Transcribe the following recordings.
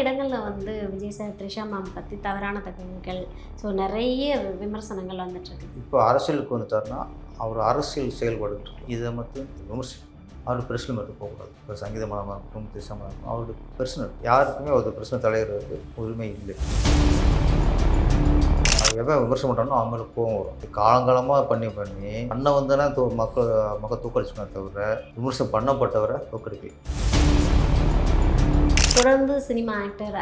இடங்களில் வந்து Vijay sir Trisha ma'am பற்றி தவறான தகவல்கள், ஸோ நிறைய விமர்சனங்கள் வந்துட்டுருக்கு. இப்போ அரசியலுக்கு வந்துட்டாருன்னா அவர் அரசியல் செயல்பாடு இதை மட்டும் விமர்சிக்கணும். அவரோட பிரச்சனை மட்டும் போகக்கூடாது. இப்போ சங்கீத மனமாக இருக்கட்டும், திசமாக இருக்கட்டும், அவருடைய பிரச்சனை யாருக்குமே ஒரு பிரச்சனை தலையிடுறதுக்கு உரிமை இல்லை. அவர் எவ்வளோ விமர்சனம் பண்ணுறானோ அவங்க மேலே கோவம் வரும். காலங்காலமாக பண்ணி அண்ணன் வந்தனா மக்கள் தூக்கடிச்சுக்கணும் தவிர விமர்சனம் பண்ணப்பட்டவரை தோக்கடிக்கல. தொடர்ந்து சினிமா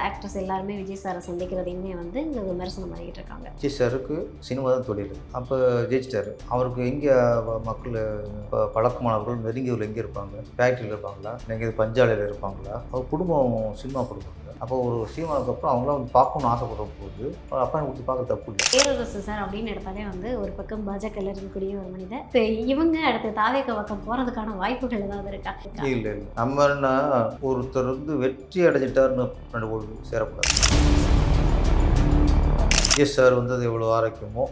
ஆக்ட்ரஸ் எல்லாருமே விஜய் சாரை சந்திக்கிறதையுமே வந்து இங்கே விமர்சனம் பண்ணிக்கிட்டு இருக்காங்க. விஜய் சாருக்கு சினிமா தான் தொழில். அப்போ ஜெயிச்சிட்டாரு. அவருக்கு எங்கே மக்கள் இப்போ பழக்கமானவர்கள் நெருங்கியவர்கள் எங்கே இருப்பாங்க? ஃபேக்ட்ரியில் இருப்பாங்களா, எங்கேயாவது பஞ்சாலையில் இருப்பாங்களா? அவர் குடும்பம் சினிமா குடும்பம். அப்போ ஒரு சினிமாவுக்கு அப்புறம் அவங்களாம் வந்து பார்க்கணும்னு ஆசைப்படுற போது அவர் அப்பா கொடுத்து பார்க்க தப்பு இல்லை. பேரரசு சார் அப்படின்னு எடுத்தாலே வந்து ஒரு பக்கம் பாஜகவில் இருக்கக்கூடிய ஒரு மனிதர், இவங்க அடுத்து தாவேக பக்கம் போகிறதுக்கான வாய்ப்புகள் ஏதாவது இருக்கா? இல்லை. நம்ம என்ன ஒருத்தர் வந்து வெற்றி அடைஞ்சிட்டாருன்னு சேரக்கூடாது. விஜய் சார் வந்தது எவ்வளோ ஆரோக்கியமோ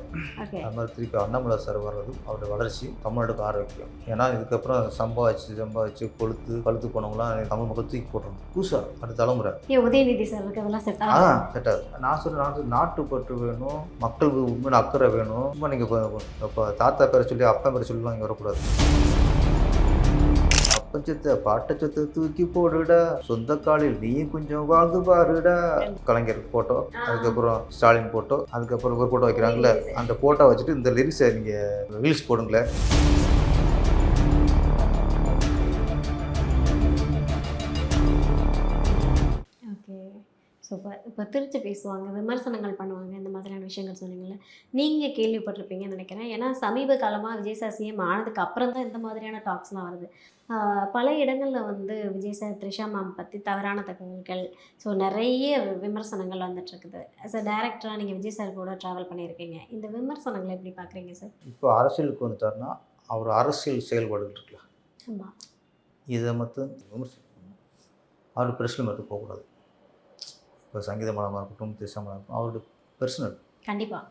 அது மாதிரி திருப்பி அண்ணாமலை சார் வர்றதும் அவருடைய வளர்ச்சி தமிழ்நாட்டுக்கு ஆரோக்கியம். ஏன்னா இதுக்கப்புறம் சம்பாதிச்சு பழுத்து போனவங்களாம் தமிழ் மக்கள் தூக்கி போட்டுருணும். புதுசாக அடுத்த தலைமுறை உதயநிதி சார் அதெல்லாம் செட் ஆகுது. நான் சொல்கிறேன், நாட்டுப்பற்று வேணும், மக்களுக்கு உண்மையான அக்கறை வேணும். சும்மா நீங்கள் இப்போ தாத்தா பேரை சொல்லி அப்பா பேரை சொல்லலாம் இங்கே வரக்கூடாது. அப்பச்சத்தை பாட்டச்சத்தை தூக்கி போடுடா, சொந்த காலில் நீயும் கொஞ்சம் வாழ்ந்து பாருடா. கலைஞர் போட்டோ, அதுக்கப்புறம் ஸ்டாலின் போட்டோ, அதுக்கப்புறம் ஒரு போட்டோ வைக்கிறாங்களே, அந்த போட்டோ வச்சுட்டு இந்த லிரிக்ஸை நீங்கள் ரீல்ஸ் போடுங்களேன். ஸோ இப்போ திருச்சி பேசுவாங்க, விமர்சனங்கள் பண்ணுவாங்க, இந்த மாதிரியான விஷயங்கள் சொன்னீங்கல்ல, நீங்கள் கேள்விப்பட்டிருப்பீங்கன்னு நினைக்கிறேன். ஏன்னா சமீப காலமாக விஜய் சார் சிஎம் ஆனதுக்கு அப்புறம் தான் இந்த மாதிரியான டாக்ஸ்லாம் வருது. பல இடங்களில் வந்து விஜய் சார் த்ரிஷா மேம் பற்றி தவறான தகவல்கள், ஸோ நிறைய விமர்சனங்கள் வந்துட்டுருக்குது. ஆஸ் அ டேரக்டராக நீங்கள் விஜய் சார் கூட ட்ராவல் பண்ணியிருக்கீங்க, இந்த விமர்சனங்களை எப்படி பார்க்குறீங்க சார்? இப்போ அரசியலுக்கு வந்துட்டாருன்னா அவர் அரசியல் செயல்பாடுகள் இருக்குல்ல, ஆமாம், இதை மட்டும் விமர்சிக்கணும். அவருடைய பிரச்சனை மட்டும் போகக்கூடாது. இப்போ சங்கீத மனமாக இருக்கட்டும், திசமாக இருக்கட்டும், அவருடைய பிரச்சனை கண்டிப்பாக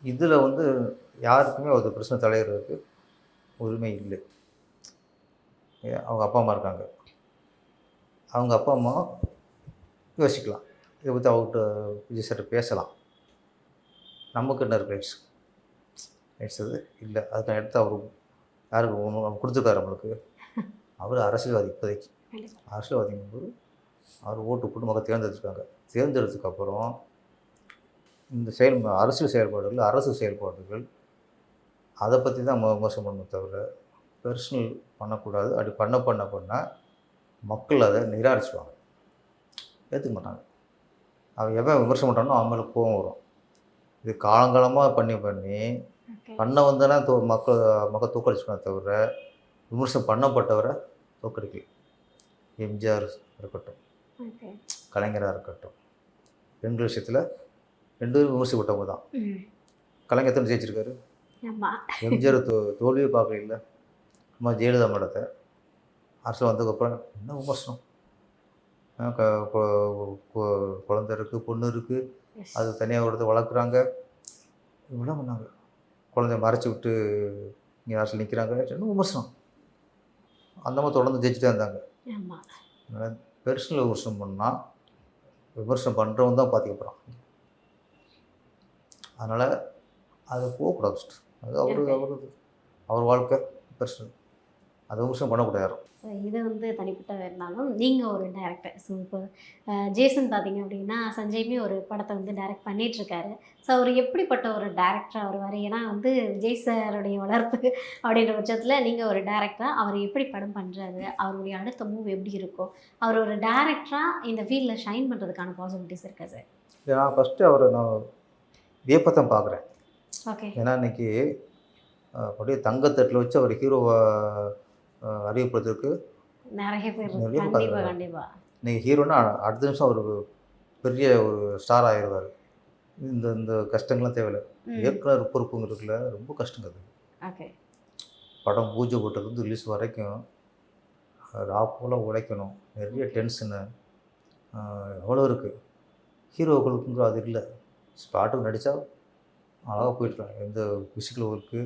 இதில் வந்து யாருக்குமே ஒரு பிரச்சனை தலையிடுறதுக்கு உரிமை இல்லை. அவங்க அப்பா அம்மா இருக்காங்க, அவங்க அப்பா அம்மா யோசிக்கலாம், இதை பற்றி அவர்கிட்ட விஜய் சார் பேசலாம். நமக்கு என்ன இருக்குது ரைட்ஸ் அது இல்லை. அதுக்கான எடுத்து அவர் யாருக்கு கொடுத்துருக்காரு நம்மளுக்கு. அவர் அரசியல்வாதி. இப்போதைக்கு அரசியல்வாதிங்கும் போது அவர் ஓட்டு போட்டு மக்கள் தேர்ந்தெடுத்துருக்காங்க. தேர்ந்தெடுத்ததுக்கப்புறம் இந்த அரசியல் செயல்பாடுகள், அரசு செயல்பாடுகள், அதை பற்றி தான் விமர்சனம் பண்ணணும் தவிர பர்சனல் பண்ணக்கூடாது. அப்படி பண்ண மக்கள் அதை நிராகரிச்சுவாங்க, ஏற்றுக்க மாட்டாங்க. அவன் எவன் விமர்சனம் பண்ணுறானோ அவன் மேலே கோவம் வரும். இது காலங்காலமாக பண்ண வந்தனா மக்கள் தூக்கடிச்சுக்கணும் தவிர விமர்சனம் பண்ணப்பட்டவரை தோக்கடிக்கல. எம்ஜிஆர் இருக்கட்டும், கலைஞராக இருக்கட்டும், பெண்கள் விஷயத்தில் 2 பேரும் விமர்சிக்கப்பட்டவங்க தான். கலைஞர் எத்தனை ஜெயிச்சிருக்காரு? எம்ஜிஆர் தோல்வியை பார்க்கல. அம்மா ஜெயலலிதா மேடத்தை அரசியல் வந்ததுக்கப்புறம் என்ன விமர்சனம், குழந்தை இருக்குது, பொண்ணு இருக்குது, அது தனியாக ஒரு இடத்த வளர்க்குறாங்க, இவ்வளோ பண்ணாங்க. குழந்தைய மறைச்சி விட்டு இங்கே அரசியல் நிற்கிறாங்க, என்ன விமர்சனம். அந்த மாதிரி தொடர்ந்து ஜெயிச்சுட்டே இருந்தாங்க. அதனால் பெர்சனல் விமர்சனம் பண்ணால் விமர்சனம் பண்ணுறவங்க தான் பாதிக்கப்படுறான். அதனால் அது போகக்கூடாது. அது அவர் வாழ்க்கை பெர்சனல், அதை விமர்சனம் பண்ணக்கூடாது யாரும். இது வந்து தனிப்பட்ட இருந்தாலும் நீங்கள் ஒரு டைரக்டர். ஸோ இப்போ ஜேசன் பார்த்தீங்க அப்படின்னா சஞ்சய்மே ஒரு படத்தை வந்து டைரக்ட் பண்ணிகிட்ருக்காரு. ஸோ அவர் எப்படிப்பட்ட ஒரு டேரக்டராக வருவார்? ஏன்னா வந்து விஜய் சாருடைய வளர்ப்பு அப்படின்ற பட்சத்தில் நீங்கள் ஒரு டேரக்டராக அவர் எப்படி படம் பண்ணுறாரு, அவருடைய அடுத்த மூவ் எப்படி இருக்கும், அவர் ஒரு டேரக்டராக இந்த ஃபீல்டில் ஷைன் பண்ணுறதுக்கான பாசிபிலிட்டிஸ் இருக்கா சார்? நான் ஃபஸ்ட்டு அவரை நான் வியப்பத்தான் பார்க்குறேன். ஓகே. ஏன்னா இன்றைக்கி அப்படியே தங்கத்தட்டில் வச்சு அவர் ஹீரோவை அறிவுப்படுத்துறதுக்கு நிறைய பேர் கண்டிப்பாக. நீங்கள் ஹீரோனா அடுத்த நிமிஷம் ஒரு பெரிய ஒரு ஸ்டார் ஆகிடுவார். இந்த கஷ்டங்கள்லாம் தேவையில்லை. இயக்குனர் பொறுப்புங்கிறதுக்குள்ள ரொம்ப கஷ்டங்கிறது. ஓகே. படம் பூஜை போட்டதுலேருந்து ரிலீஸ் வரைக்கும் ராப்போல் உழைக்கணும், நிறைய டென்ஷனு எவ்வளோ இருக்குது. ஹீரோக்களுக்குங்கிற அது இல்லை. ஸ்பாட்டுக்கு நடித்தா அழகாக போயிட்டுருக்காங்க. எந்த ஃபிசிக்கல் ஒர்க்கு,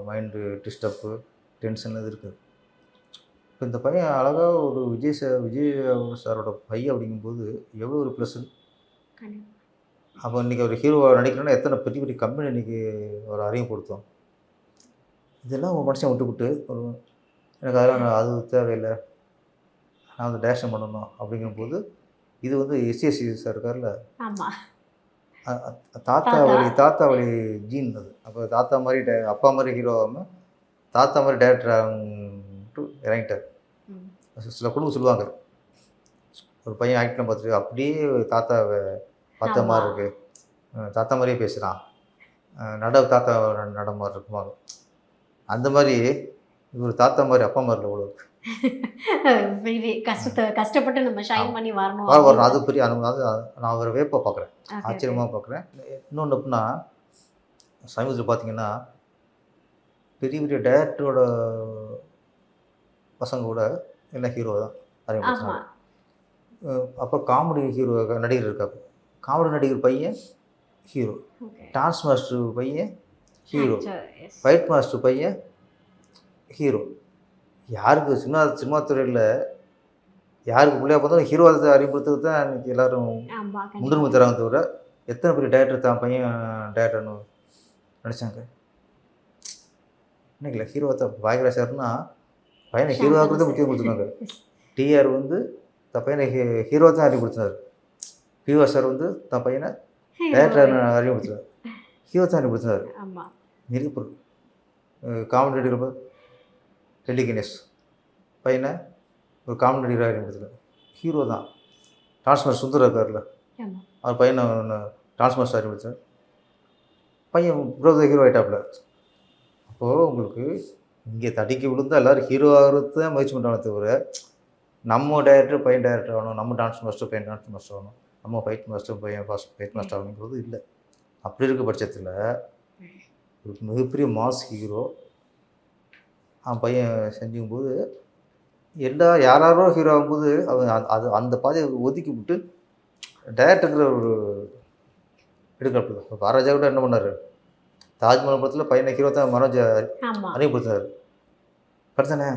மைண்டு டிஸ்டர்ப்பு, டென்ஷன் இது இருக்குது. இப்போ இந்த பையன் அழகாக ஒரு விஜய் சாரோட பையன் அப்படிங்கும்போது எவ்வளோ ஒரு ப்ளஸ். கண்டிப்பா. அப்போ இன்றைக்கி ஒரு ஹீரோவாக நடிக்கணும்னா எத்தனை பெரிய பெரிய கம்பெனி இன்றைக்கி ஒரு அறிமுகப்படுத்தும். இதெல்லாம் ஒரு மனுஷன் விட்டுவிட்டு ஒரு எனக்கு அதெல்லாம் அது தேவையில்லை, நான் வந்து டேரக்ஷன் பண்ணணும் அப்படிங்கும்போது இது வந்து எஸ்எஸ்சி சார் இருக்கார்ல, ஆமா. தாத்தா. தாத்தா வழி ஜீன் அது. அப்போ தாத்தா மாதிரி அப்பா மாதிரி ஹீரோ ஆகாமல் தாத்தா மாதிரி டேரக்டர் ஆகிட்டு இறங்கிட்டார். ம். சில குடும்பம் சொல்லுவாங்க, ஒரு பையன் ஆக்டிங் பார்த்துட்டு அப்படியே தாத்தாவை பார்த்த ஆமா. மாதிரி இருக்குது, தாத்தா மாதிரியே பேசுகிறான், தாத்தா நட மாதிரி இருக்குமாங்க. அந்த மாதிரி இவர் தாத்தா மாதிரி அப்பா மாதிரி இவ்வளோ இருக்கு. கஷ்டப்பட்டு நம்ம ஷைன் பண்ணி வரணும் வரணும் அது அப்படின்றது. பெரிய அது நான் ஒரு வேப்பாக பார்க்குறேன், ஓகே, ஓகே. ஆச்சரியமாக பார்க்குறேன். இன்னொன்று எப்படின்னா சமீபத்தில் பார்த்தீங்கன்னா பெரிய பெரிய டேரக்டரோட பசங்க கூட எல்லாம் ஹீரோ தான் ஆமா. அறிமுகப்படுத்தினாங்க. அப்புறம் காமெடி ஹீரோ நடிகர் இருக்காரு, காமெடி நடிகர் பையன் ஹீரோ, ஓகே. டான்ஸ் மாஸ்டர் பையன் hero, actual yes. Fight master பையன் ஹீரோ. யாருக்கு சினிமா துறையில் யாருக்கு பிள்ளையா பார்த்தாலும் ஹீரோவை அறிமுகப்படுத்துறது தான் இன்றைக்கி எல்லோரும் ஆமா. முன்னுரிமை கண்டிப்பா. தராங்க தவிர எத்தனை பெரிய டேரக்டர் தான் பையன் டேரக்டர்னு நினச்சாங்க. இன்னைக்கு ஹீரோவை தான் பாக்யராஜ் சார்னா பையனை ஹீரோவாக்குறதே முக்கியம் கொடுத்துருக்காங்க. டிஆர் வந்து தன் பையனை ஹீரோ தான் அறிமுகப்படுத்தினார். பிஆர் சார் வந்து தன் பையனை டேரக்டர் அறிமுகப்படுத்தினார், ஹீரோ தான் அறிமுகப்படுத்தினார். ஆமா. நிறைய பொருள் காமெடி நடிகர் டெல்லி கணேஷ் பையனை ஒரு காமெடி நடிகராக அறிமுகப்படுத்தினார், ஹீரோ தான். டான்ஸ்மாஸ்டர் சுந்தர் இருக்கார்ல, ஆமா. அவர் பையனை டான்ஸ்மாஸ்டர் அறிமுகப்படுத்தினார், பையன் ப்ரோத ஹீரோ ஆகிட்டாப்புல. அப்போது உங்களுக்கு இங்கே தடிக்கி விழுந்தால் எல்லோரும் ஹீரோ ஆகிறது தான் முயற்சி பண்ணுறாங்க தவிர நம்ம டேரக்டர் பையன் டேரக்டர் ஆகணும், நம்ம டான்ஸ் மாஸ்டர் பையன் டான்ஸ் மாஸ்டர் ஆகணும், நம்ம ஃபைட் மாஸ்டர் பையன் ஃபைட் மாஸ்டர் ஆகணுங்கிறது இல்லை. அப்படி இருக்க பட்சத்தில் ஒரு மிகப்பெரிய மாஸ் ஹீரோ அவன் பையன் செஞ்சுக்கும்போது யாரோ ஹீரோ ஆகும்போது அது அந்த பாதையை ஒதுக்கி விட்டு டேரக்டருங்கிற ஒரு எடுக்கப்படுது. இப்போ பாரராஜா கூட என்ன பண்ணார், தாஜ்மஹால் படத்தில் பையனை ஹீரோ தான் மனோஜ் அறிமுகப்படுத்தினார், அப்படித்தானே?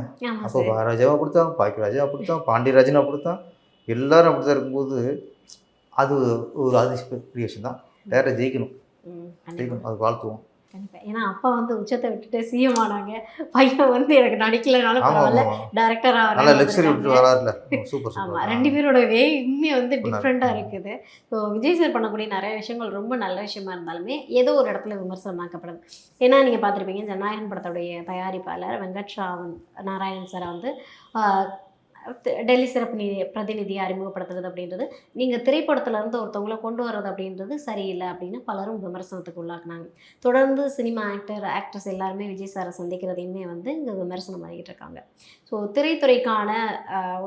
அப்போ பாரராஜாவும் அப்படித்தான், பாக்கியராஜாவும் அப்படித்தான், பாண்டியராஜனும் அப்படித்தான், எல்லோரும் அப்படி தான் இருக்கும்போது அது ஒரு பெரிய விஷயம் தான். டேரக்டர் ஜெயிக்கணும், அது வாழ்த்துவோம். கண்டிப்பாக. ஏன்னா அப்பா வந்து உச்சத்தை விட்டுட்டு சிஎம் ஆனாங்க, பையன் வந்து எனக்கு நடிக்கலைனாலும் பரவாயில்ல டேரக்டராக நல்லா லக்ஸரி விட்டு வராருல. சூப்பர் ஆமாம். சூப்பர். 2 பேரோட வேயுமே வந்து டிஃப்ரெண்ட்டாக இருக்குது. ஸோ விஜய் சார் பண்ணக்கூடிய நிறைய விஷயங்கள் ரொம்ப நல்ல விஷயமா இருந்தாலுமே ஏதோ ஒரு இடத்துல விமர்சனமாக்கப்படுது. ஏன்னா நீங்கள் பார்த்துருப்பீங்க, ஜனநாயகன் படத்துடைய தயாரிப்பாளர் வெங்கட் நாராயணன் சாரை வந்து டெல்லி சிறப்பு பிரதிநிதியை அறிமுகப்படுத்துறது அப்படின்றது, நீங்கள் திரைப்படத்துலேருந்து ஒருத்தவங்களை கொண்டு வர்றது அப்படின்றது சரியில்லை அப்படின்னு பலரும் விமர்சனத்துக்கு உள்ளாக்குனாங்க. தொடர்ந்து சினிமா ஆக்டர்ஸ் எல்லாருமே விஜய் சாரை சந்திக்கிறதையுமே வந்து இங்கே விமர்சனம் பண்ணிக்கிட்டு இருக்காங்க. ஸோ திரைத்துறைக்கான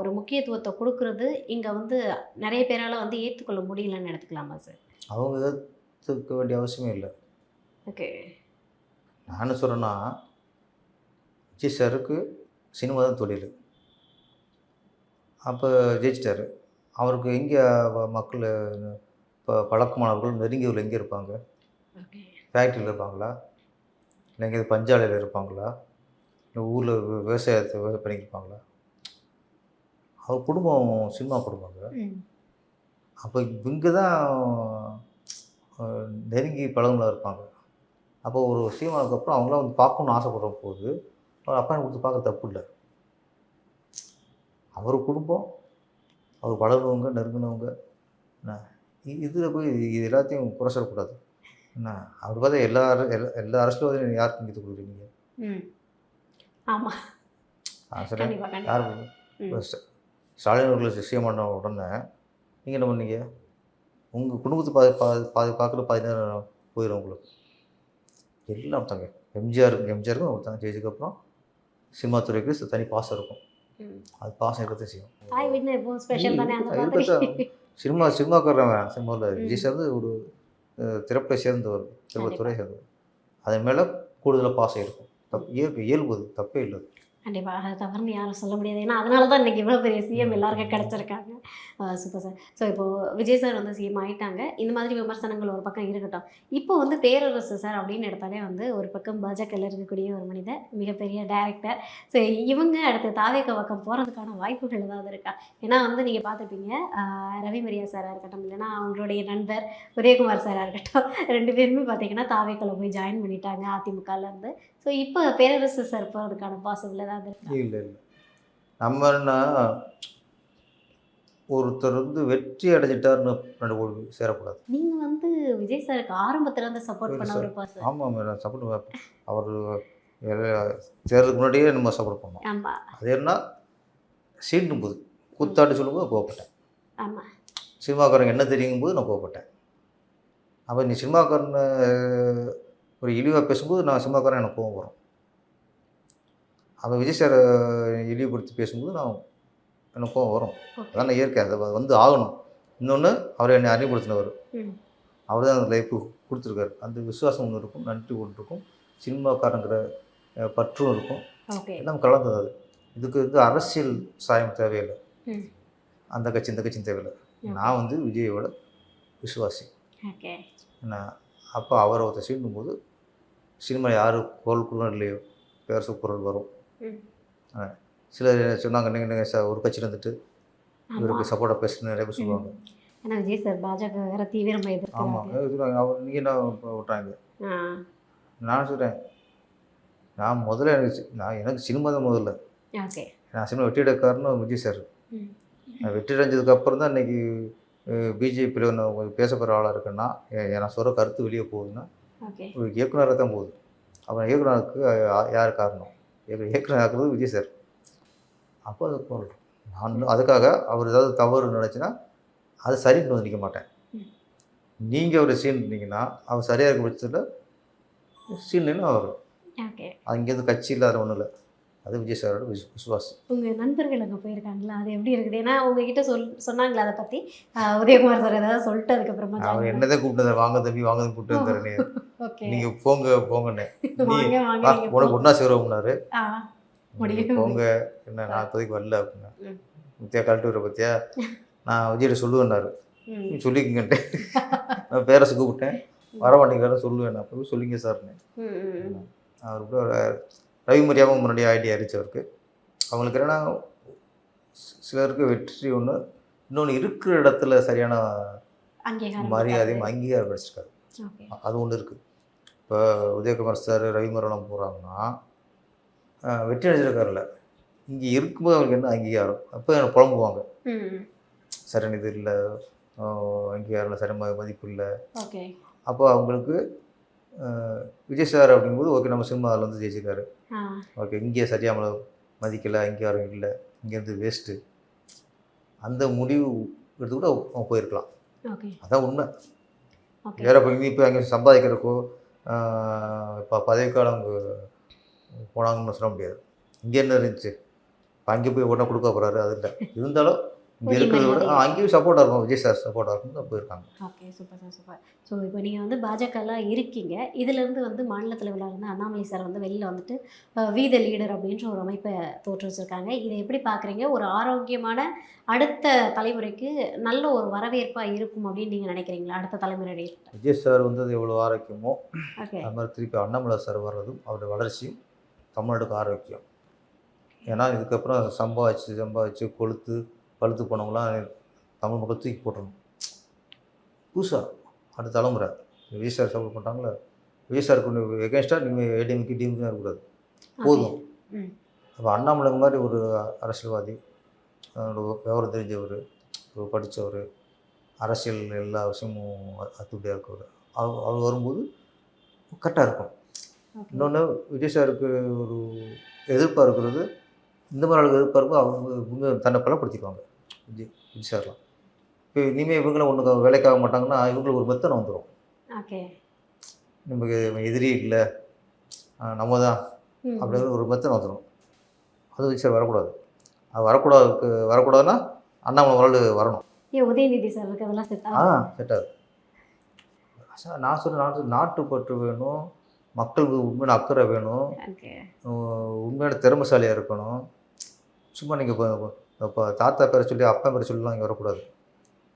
ஒரு முக்கியத்துவத்தை கொடுக்கறது இங்கே வந்து நிறைய பேரால் வந்து ஏற்றுக்கொள்ள முடியலன்னு எடுத்துக்கலாமா சார்? அவங்க ஏற்றுக்க வேண்டிய அவசியமே இல்லை. ஓகே. நான் என்ன சொல்கிறேன்னா, விஜய் சாருக்கு சினிமா தான் தொழில். அப்போ ஜெயிச்சிட்டாரு. அவருக்கு எங்கே மக்கள் இப்போ பழக்கமானவர்கள் நெருங்கியவர்கள் எங்கே இருப்பாங்க? ஃபேக்ட்ரியில் இருப்பாங்களா, இல்லை எங்கேயாவது பஞ்சாலையில் இருப்பாங்களா, இல்லை ஊரில் விவசாயத்தை பண்ணியிருப்பாங்களா? அவர் குடும்பம் சினிமா குடும்பங்க. அப்போ இங்கே தான் நெருங்கி பழகுனவங்களா இருப்பாங்க. அப்போ ஒரு சினிமாவுக்கு அப்புறம் அவங்களாம் வந்து பார்க்கணுன்னு ஆசைப்படுற போது அவர் அப்பா கொடுத்து பார்க்க தப்பு இல்லை. அவர் குடும்பம், அவர் பழகுனவங்க, நெருங்கினவங்க, என்ன இதில் போய் இது எல்லாத்தையும் குறை சொல்லக்கூடாது. என்ன அப்படி பார்த்தா எல்லா அரசியல்வாதியும் யாருக்கு இங்கே கொடுக்குறீங்க? ஆமாம். சரி, யார் ஸ்டாலின் அவர்கள் சிஎம் பண்ண உடனே நீங்கள் என்ன பண்ணீங்க? உங்கள் குடும்பத்தை பாதி பார்க்குறது 10 நேரம் போயிடும் உங்களுக்கு. எல்லாம் ஒருத்தாங்க. எம்ஜிஆருக்கும் ஒருத்தாங்க. ஜெயிச்சதுக்கப்புறம் சினிமா துறைக்கு தனி பாசம் இருக்கும். அது பாசம் இருக்கத்தான் செய்யும். சினிமாக்காரன் சினிமாவில் விஜய் சார் ஒரு திரைப்பட சேர்ந்தவர், திரைப்படத்துறை சேர்ந்தவர். அதன் மேலே கூடுதலாக பாசம் இருக்கும். இயல்பு, அது தப்பே இல்லை. கண்டிப்பாக அதை தவறுன்னு யாரும் சொல்ல முடியாது. ஏன்னா அதனால தான் இன்றைக்கி இவ்வளோ பெரிய சிஎம் எல்லாருக்கும் கிடச்சிருக்காங்க. Super sir. ஸோ இப்போது விஜய் சார் வந்து சிஎம் ஆயிட்டாங்க. இந்த மாதிரி விமர்சனங்கள் ஒரு பக்கம் இருக்கட்டும். இப்போ வந்து பேரரசு சார் அப்படின்னு எடுத்தாலே வந்து ஒரு பக்கம் பாஜகவில் இருக்கக்கூடிய ஒரு மனிதர், மிகப்பெரிய டைரக்டர். ஸோ இவங்க அடுத்து தாவேக பக்கம் போகிறதுக்கான வாய்ப்புகள் ஏதாவது இருக்கா? ஏன்னா வந்து நீங்கள் பார்த்துருப்பீங்க, ரவி மரியா சாராக இருக்கட்டும், இல்லைன்னா அவங்களுடைய நண்பர் உதயகுமார் சாராக இருக்கட்டும், 2 பேருமே பார்த்தீங்கன்னா தாவேக்கால போய் ஜாயின் பண்ணிட்டாங்க அதிமுகலேருந்து. ஸோ இப்போ பேரரசு சார் போகிறதுக்கான பாசிபிள் ஏதாவது இருக்கா? இல்லை இல்லை. நம்மன்னா ஒருத்தர் வந்து வெற்றி அடைஞ்சிட்டாருன்னு 2 கோடி சேரக்கூடாது. நீங்கள் வந்து விஜய் சாருக்கு ஆரம்பத்துலேருந்து சப்போர்ட் பண்ண ஒரு பர்சன். ஆமாம், நான் சப்போர்ட் அவர் தேர்தலுக்கு முன்னாடியே நம்ம சப்போர்ட் பண்ணோம். ஆமாம் அது என்ன சீண்டும் போது கூத்தாட்டு சொல்லும்போது கோவப்பட்டேன். ஆமாம். சினிமாக்காரங்க என்ன தெரியுங்கும்போது நான் கோவப்பட்டேன். அப்போ நீ சினிமாக்காரனை ஒரு இழிவாக பேசும்போது நான் சினிமாக்காரன் எனக்கு கோவம் வரும். அப்போ விஜய் சாரை இழிவுபடுத்தி பேசும்போது எனக்கு கோவம் வரும். அதான் இயற்கை, அதை வந்து ஆகணும். இன்னொன்று அவர் என்னை அறிமுகப்படுத்தினவர், அவர் தான் அந்த லைஃப்பு கொடுத்துருக்காரு. அந்த விசுவாசம் ஒன்று இருக்கும், நன்றி ஒன்று இருக்கும், சினிமாக்காரங்கிற பற்றும் இருக்கும், எல்லாம் கலந்தது. அது இதுக்கு வந்து அரசியல் சாயம் தேவையில்லை, அந்த கட்சி இந்த கட்சியும் தேவையில்லை. நான் வந்து விஜயோட விசுவாசி. என்ன அப்போ அவரை ஒருத்தர் சீண்டும்போது சினிமா யார் குரல் குரல் இல்லையோ பேரரசு குரல் வரும். சிலர் சொன்னாங்க, நீங்கள் ஒரு கட்சியில் இருந்துட்டு இவருக்கு சப்போர்ட்டாக பேசுன்னு நிறைய பேர் சொல்லுவாங்க. ஏன்னா விஜய் சார் பாஜக வேற தீவிரமாக எதிர்க்கிறாங்க. ஆமாம், சொல்லுவாங்க. அவர் நீங்கள் என்ன விட்டாங்க. நான் சொல்கிறேன், நான் முதல்ல எனக்கு சினிமா தான் முதல்ல. நான் சினிமா வெற்றி எடுக்காருன்னு விஜய் சார். நான் வெற்றி அடைஞ்சதுக்கப்புறம் தான் இன்றைக்கி பிஜேபியில் நான் பேசப்படுற ஆளாக இருக்கேன்னா, நான் சொல்கிற கருத்து வெளியே போகுதுன்னா ஒரு இயக்குனராக தான் போகுது. அப்புறம் இயக்குனருக்கு யார் காரணம்? இயக்குனர் ஆக்குறது விஜய் சார். அப்போ அது போல் நான் அதுக்காக அவர் ஏதாவது தவறு நினச்சின்னா அது சரின்னு வந்து நிற்க மாட்டேன். நீங்கள் ஒரு சீன் இருந்தீங்கன்னா அவர் சரியாக இருக்க பட்சத்தில் சீன்னு அவர் அங்கேருந்து கட்சி இல்லாத ஒன்றும் இல்லை. அது விஜய் சாரோட விசுவாசம். உங்கள் நண்பர்கள் அங்கே போயிருக்காங்களா? அது எப்படி இருக்குது? ஏன்னா உங்ககிட்ட சொன்னாங்களா அதை பற்றி? உதயகுமார் சார் ஏதாவது சொல்லிட்டு அதுக்கப்புறமா அவர் என்னதான் கூப்பிட்டு வாங்க தம்பி வாங்க கூப்பிட்டு வந்துடுறேன். நீங்கள் போங்கண்ணே, உனக்கு ஒன்றா சேருவோம்னாரு. போங்க என்ன, நான் இப்போதைக்கு வரல அப்படின்னா. முத்தியா கழட்டு வர பற்றியா நான் விஜய்கிட்ட சொல்லுவேன்னாரு. சொல்லிக்கங்கன்ட்டு நான் பேரரசு கூப்பிட்டேன், வர மாட்டேங்கிறாரு சொல்லுவேன். அப்போ சொல்லிங்க சார்னு. அவர் கூட ரவி மரியாவும் முன்னாடி ஐடியா இருந்துச்சு அவருக்கு. அவங்களுக்கு என்னென்னா சிலருக்கு வெற்றி ஒன்று, இன்னொன்று இருக்கிற இடத்துல சரியான மரியாதையும் அங்கீகாரம் கிடைச்சிருக்காரு. அது ஒன்று இருக்குது. இப்போ உதயகுமார் சார் ரவி மரியாலாம் போகிறாங்கன்னா வெற்றி அடைஞ்சிருக்காருல்ல, இங்கே இருக்கும்போது அவங்களுக்கு என்ன அங்கீகாரம்? அப்போ எனக்கு புலம்புவாங்க, சரியான இது இல்லை, அங்கீகாரம் இல்லை, சரி மதிப்பு இல்லை. அப்போ அவங்களுக்கு விஜய் சார் அப்படிங்கும்போது ஓகே நம்ம சினிமா அதில் வந்து ஜெயிச்சிருக்காரு, ஓகே இங்கே சரியாக நம்மளை மதிக்கலை, அங்கீகாரம் இல்லை, இங்கேருந்து வேஸ்ட்டு, அந்த முடிவு எடுத்து கூட அவங்க போயிருக்கலாம். அதான் உண்மை. வேறு இப்போ இப்போ அங்கே சம்பாதிக்கிறக்கோ இப்போ பதவிக்காலம் அவங்க போனாங்கன்னு சொல்ல முடியாது. இங்கே என்ன இருந்துச்சு, இப்போ அங்கே போய் உடனே கொடுக்க போகிறாரு, அது இல்லை. இருந்தாலும் இங்கே இருக்கிறத விட அங்கேயும் சப்போர்ட்டாக இருக்கும், விஜய் சார் சப்போர்ட்டாக இருக்கும் தான் போயிருக்காங்க. Okay, super sir, super. So இப்போ நீங்கள் வந்து பாஜகலாம் இருக்கீங்க, இதுலேருந்து வந்து மாநில தலைவராக இருந்து அண்ணாமலை சார் வந்து வெளியில் வந்துட்டு வீத லீடர் அப்படின்ற ஒரு அமைப்பை தோற்று வச்சுருக்காங்க. இதை எப்படி பார்க்குறீங்க? ஒரு ஆரோக்கியமான அடுத்த தலைமுறைக்கு நல்ல ஒரு வரவேற்பாக இருக்கும் அப்படின்னு நீங்கள் நினைக்கிறீங்களா? அடுத்த தலைமுறை விஜய் சார் வந்து அது எவ்வளோ ஆரோக்கியமோ அது மாதிரி திருப்பி அண்ணாமலை சார் வர்றதும் அவருடைய வளர்ச்சியும் தமிழ்நாட்டுக்கு ஆரோக்கியம். ஏன்னா இதுக்கப்புறம் சம்பாதிச்சு பழுத்து போனவங்களாம் தமிழ் மக்கள் தூக்கி போட்டுருணும். புதுசாக அடுத்த தலைமுறை விஜய் சார் சப்போர்ட் பண்ணுறாங்களே, விஜய் சாருக்கு எகேன்ஸ்டாக நீங்கள் ஏடிஎம்கே டிஎம்கே இருக்கக்கூடாது, போதும். அப்போ அண்ணாமலை மாதிரி ஒரு அரசியல்வாதி, விவரம் தெரிஞ்சவர், படித்தவர், அரசியல் எல்லா விஷயமும் அத்துப்படியாக இருக்கவர், அவர் வரும்போது கரெக்டாக இருக்கும். இன்னொன்று விஜய் சாருக்கு ஒரு எதிர்ப்பாக இருக்கிறது, இந்த மாதிரி ஆளுக்கு எதிர்ப்பாக இருக்கும், அவங்க தன்னை பலப்படுத்திக்குவாங்க விஜய் சார்லாம். இப்போ இனிமேல் இவங்களாம் ஒன்று வேலைக்காக மாட்டாங்கன்னா இவங்களுக்கு ஒரு மெத்தனை வந்துடும். நமக்கு எதிரி இல்லை, நம்ம தான் அப்படிங்கிற ஒரு மெத்தனை வந்துடும். அது விஜய் சார் வரக்கூடாது. அது வரக்கூடாதுன்னா அண்ணாமலை வரணும். உதயநிதி சாருக்கு அதெல்லாம் செட் ஆகுது. நான் சொல்கிறேன், நாட்டுப்பற்று வேணும், மக்களுக்கு உண்மையான அக்கறை வேணும், ஓகே. உண்மையான திறமைசாலியாக இருக்கணும். சும்மா நீங்கள் இப்போ தாத்தா பேரை சொல்லி அப்பா பேரை சொல்லலாம் இங்கே வரக்கூடாது.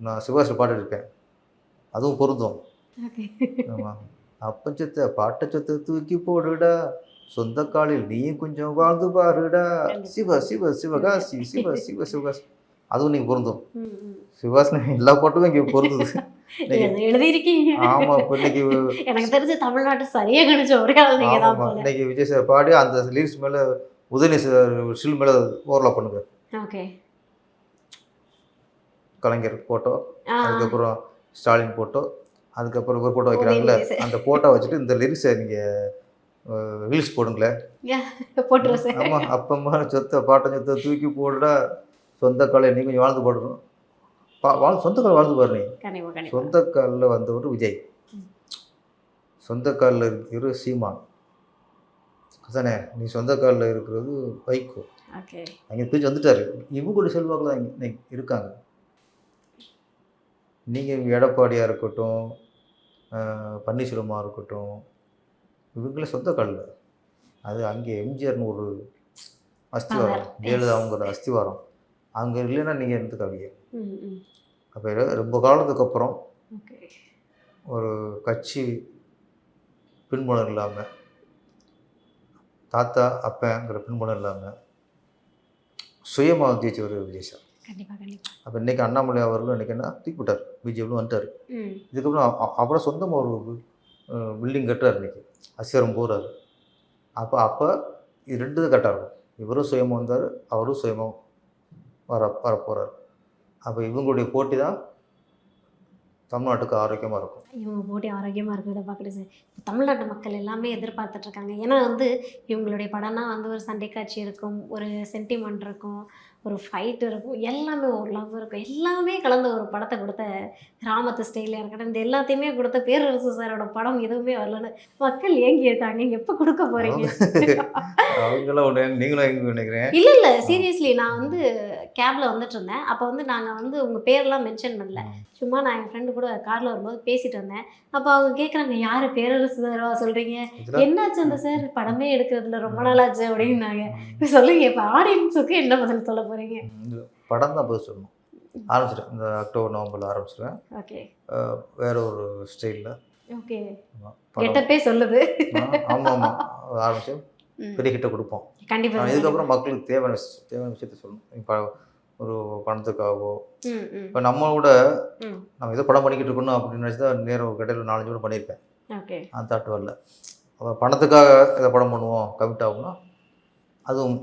நான் சிவாஜி பாட்டு எடுப்பேன், அதுவும் பொருந்தும். ஓகே. ஆமாம். அப்பச்சத்தை பாட்டச்சத்தை தூக்கி போடுடா, சொந்த காலில் நீயும் கொஞ்சம் வாழ்ந்து பாருடா, சிவ சிவ சிவகாசி சிவ சிவ சிவகாசி, அதுவும் நீங்கள் பொருந்தும். ம், ம். சிவாசன எல்லா பாட்டுமே இங்கே பொருந்துது. நீங்க அதை எழுதியிருக்கீங்க. ஆமாம். இப்போ இன்னைக்கு எனக்கு தெரிஞ்ச தமிழ்நாட்டு சரியா கணிச்ச ஒரே ஆள் நீங்க தான் ஆமாம், போல. இன்னைக்கு விஜய் சார் பாடி அந்த லிரிக்ஸ் மேலே உதயநிதி சார் ஸ்டில் மேலே ஓவர்லாப் பண்ணுங்க. ஓகே. கலைஞர் ஃபோட்டோ, ஆ. அதுக்கப்புறம் ஸ்டாலின் ஃபோட்டோ, அதுக்கப்புறம் ஒரு ஃபோட்டோ வைக்கிறாங்கல்ல, உதயநிதி சார். அந்த ஃபோட்டோ வச்சுட்டு இந்த லிரிக்ஸை நீங்கள் ரீல்ஸ் போடுங்களேன். போட்டுருவோம் சார். ஆமாம். அப்பம்மா சொத்தை பாட்டம் சொத்தை தூக்கி போடுடா, சொந்த காலை நீ கொஞ்சம் வாழ்ந்து போடணும். சொந்த கால் வாழ்ந்து பாரு நீ. கண்டிப்பா கண்டிப்பா. சொந்த காலில் வந்தவர் விஜய், சொந்த காலில் இருக்கிற சீமான், அதானே நீ சொந்த காலில் இருக்கிறது வைகோ. ஓகே. அங்கே பிரிஞ்சு வந்துட்டாரு. இவங்களுடைய செல்வாக்கில் தான் இன்னைக்கு இருக்காங்க. நீங்கள் எடப்பாடியாக இருக்கட்டும், பன்னீர்செல்வமாக இருக்கட்டும், இவங்களே சொந்த காலில். அது அங்கே எம்ஜிஆர்னு ஒரு அஸ்திவாரம், ஜெயலலிதா அவங்களோட அஸ்திவாரம். அங்கே இல்லைன்னா நீங்கள் இருந்துக்காவீங்க. ம், ம். அப்போ ரொம்ப காலத்துக்கு அப்புறம் ஓகே. ஒரு கட்சி பின்புலம் இல்லாமல், தாத்தா அப்பங்கிற பின்புலம் இல்லாமல் சுயமாக ஜெயிச்சவர் விஜய் சார். கண்டிப்பா கண்டிப்பா. அப்போ இன்றைக்கி அண்ணாமலை அவர்களும் இன்றைக்கி என்ன தூக்கி விட்டார், பிஜேபியில் வந்துட்டார். ம். இதுக்கப்புறம் அப்புறம் சொந்தமாக ஒரு பில்டிங் கட்டுறாரு, இன்றைக்கி அசிரம் போகிறாரு. அப்போ இது ரெண்டு தான் கரெக்டாக இருக்கும். இவரும் சுயமாக வந்தார், அவரும் சுயமாக வரப்போகிறார். அப்போ இவங்களுடைய போட்டி தான் தமிழ்நாட்டுக்கு ஆரோக்கியமாக இருக்கும். இவங்க போட்டி ஆரோக்கியமாக இருக்கிறத பார்க்குறது சார். தமிழ்நாட்டு மக்கள் எல்லாமே எதிர்பார்த்துட்ருக்காங்க. ஏன்னா வந்து இவங்களுடைய படம்னா வந்து ஒரு சண்டை காட்சி இருக்கும், ஒரு சென்டிமெண்ட் இருக்கும், ஒரு ஃபைட் இருக்கும், எல்லாமே ஒரு லவ் இருக்கும், எல்லாமே கலந்த ஒரு படத்தை கொடுத்த கிராமத்து ஸ்டைலில் இருக்கட்டும், இந்த எல்லாத்தையுமே கொடுத்த பேரரசு சாரோட படம் எதுவுமே வரலன்னு மக்கள் ஏங்கி இருக்காங்க. எப்போ கொடுக்க போகிறீங்க? அவங்களாம் ஒன்று, நீங்களும் எங்கே நினைக்கிறேன். இல்லை இல்லை, சீரியஸ்லி நான் வந்து கேபில் வந்துட்டு இருந்தேன். அப்போ வந்து நாங்கள் வந்து உங்கள் பேர்லாம் மென்ஷன் பண்ணல, சும்மா நான் என் ஃப்ரெண்டு கூட காரில் வரும்போது பேசிட்டு வந்தேன். அப்போ அவங்க கேட்குறாங்க, யார் பேரரசு சாரா சொல்கிறீங்க, என்னாச்சு அந்த சார் படமே எடுக்கிறதுல ரொம்ப நாளாச்சு அப்படின்னாங்க. சொல்லுங்க, இப்போ ஆடியன்ஸுக்கு என்ன பதில் சொல்ல போகிறீங்க? படம் தான் பதில் சொல்லணும். ஆரம்பிச்சிட்டேன், இந்த அக்டோபர் நவம்பரில் ஆரம்பிச்சிடுவேன். ஓகே. வேற ஒரு ஸ்டைலில். ஓகே. கெட்டப்பே சொல்லுது. ஆமாம் ஆமாம், ஆரம்பிச்சு பெரிய கிட்ட கொடுப்போம். கண்டிப்பாக. இதுக்கப்புறம் மக்களுக்கு தேவையான விஷயத்த சொல்லணும். இப்போ ஒரு பணத்துக்காகவோ, இப்போ நம்மளோட நம்ம ஏதோ படம் பண்ணிக்கிட்டு இருக்கணும் அப்படின்னு நினச்சி தான் நேரம் கடையில் 4-5 படம் பண்ணியிருப்பேன். ஓகே. அந்த தாட்டு வரல. அப்போ பணத்துக்காக எதை படம் பண்ணுவோம் கமிட் ஆகும்னா அதுவும்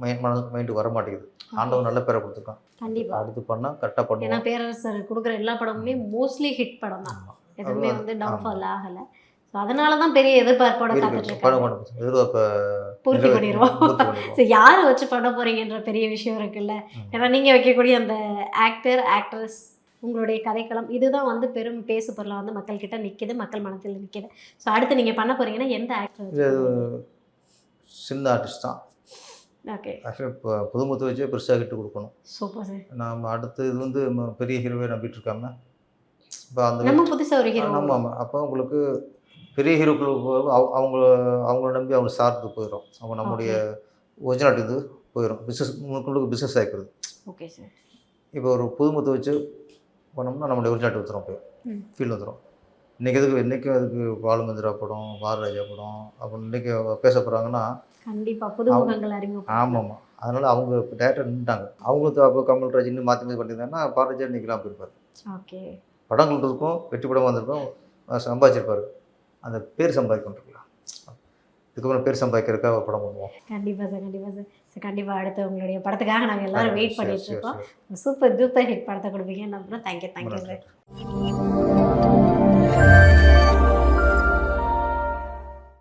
மைண்டுக்கு வர மாட்டேங்குது. ஆண்டவன் நல்ல பேரை கொடுத்துருக்கான். கண்டிப்பாக அடுத்து பண்ணால் கரெக்டாக பண்ணுவோம். ஏன்னா பேரரசர் கொடுக்குற எல்லா படமுமே மோஸ்ட்லி ஹிட் படம் தான், எதுவுமே வந்து டவுன்ஃபால் ஆகலை. ஸோ அதனால தான் பெரிய எதிர்பார்ப்போட காத்துட்ருக்காங்க. பூர்த்தி பண்ணிடுவோம். ஸோ யாரை வச்சு பண்ண போகிறீங்கன்ற பெரிய விஷயம் இருக்குல்ல. ஏன்னா நீங்கள் வைக்கக்கூடிய அந்த ஆக்டர் ஆக்ட்ரஸ், உங்களுடைய கதைக்களம், இதுதான் வந்து பெரும் பேசு பொருளாக வந்து மக்கள்கிட்ட நிற்கிது, மக்கள் மனத்தில் நிற்கிது. ஸோ அடுத்து நீங்கள் பண்ண போகிறீங்கன்னா எந்த ஆக்டர்? சின்ன ஆர்டிஸ்ட் தான். ஓகே. ஆக்சுவலி இப்போ புதுமுத்து வச்சே பெருசாக கிட்டு கொடுக்கணும். Super sir. நம்ம அடுத்து இது வந்து பெரிய ஹீரோவே நம்பிட்டு இருக்காம, இப்போ அந்த நம்ம புதுசாக ஒரு ஹீரோ. ஆமாம். அப்போ உங்களுக்கு பெரிய ஹீரோக்கள் அவங்கள நம்பி அவங்க சார்ந்து போயிடும். அவங்க நம்முடைய ஒரிஜினாலிட்டி இது போயிடும். உங்களுக்கு பிஸ்னஸ் ஆகிக்கிறது. Okay sir. இப்போ ஒரு புதுமுத்து வச்சு பண்ணோம்னா நம்மளுடைய ஒரிஜினாலிட்டி வந்துடும், போய் ஃபீல் வந்துடும். இன்றைக்கும் அதுக்கு பாலுமந்திரா படம், பாரராஜா படம் அப்படின்னு இன்றைக்கி பேச போகிறாங்கன்னா கண்டிப்பாக புதுமுகங்கள் அறிமுகம். ஆமாம். அதனால் அவங்க டேரக்டர் நின்றுட்டாங்க. அவங்களுக்கு அப்போ கமல்ராஜ் இன்னும் மாற்றி பண்ணியிருந்தாங்கன்னா பாரராஜா இன்றைக்கெலாம் போயிருப்பார். ஓகே. படங்கள் இருக்கும், வெற்றி படம் வந்திருக்கும், சம்பாதிச்சிருப்பார். அந்த பேர் சம்பாதிக்கணும். இதுக்கப்புறம் பேர் சம்பாதிக்கிறதுக்காக ஒரு படம் பண்ணுவோம். கண்டிப்பாக சார், கண்டிப்பாக சார். ஸோ கண்டிப்பாக அடுத்து உங்களுடைய படத்துக்காக நாங்கள் எல்லோரும் வெயிட் பண்ணிட்டு இருக்கோம். சூப்பர் டூப்பர் ஹிட் படத்தை கொடுப்பீங்க நம்புகிறோம். Thank you sir.